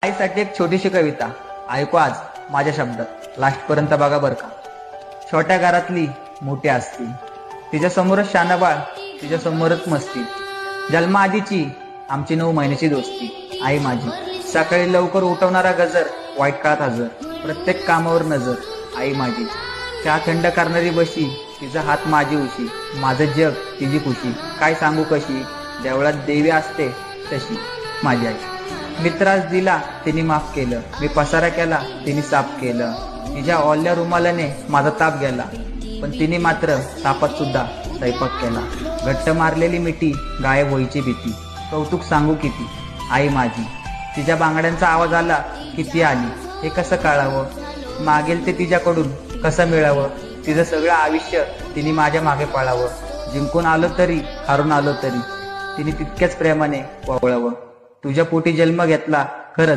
आईसाठी एक छोटीशी कविता ऐकू आज माझ्या शब्दात, लास्ट पर्यंत बघा बर का. छोट्या घरातली मोठी असती, तिच्या समोरच शानाबाळ, तिच्या समोरच मस्ती. जन्माआधीची आमची 9 महिन्याची दोस्ती. आई माझी सकाळी लवकर उठवणारा गजर, वाईट काळात हजर, प्रत्येक कामावर नजर. आई माझी चहा थंड करणारी बशी, तिचा हात माझी उशी. माझं जग तिची खुशी, काय सांगू कशी, देवळात देवी असते तशी माझी आई. मी त्रास दिला तिने माफ केलं, मी पसारा केला तिने साफ केलं. तिच्या ओल्या रुमालाने माझा ताप गेला, पण तिने मात्र तापात सुद्धा स्वयंपाक केला. घट्ट मारलेली मिठी, गायब व्हायची भीती, कौतुक सांगू किती. आई माझी तिच्या बांगड्यांचा आवाज आला किती आली, हे कसं कळावं, मागेल ते तिच्याकडून कसं मिळावं. तिचं सगळं आयुष्य तिने माझ्या मागे पळावं. जिंकून आलो तरी हारून आलो तरी तिने तितक्याच प्रेमाने वळवं. तुझ्या पोटी जन्म घेतला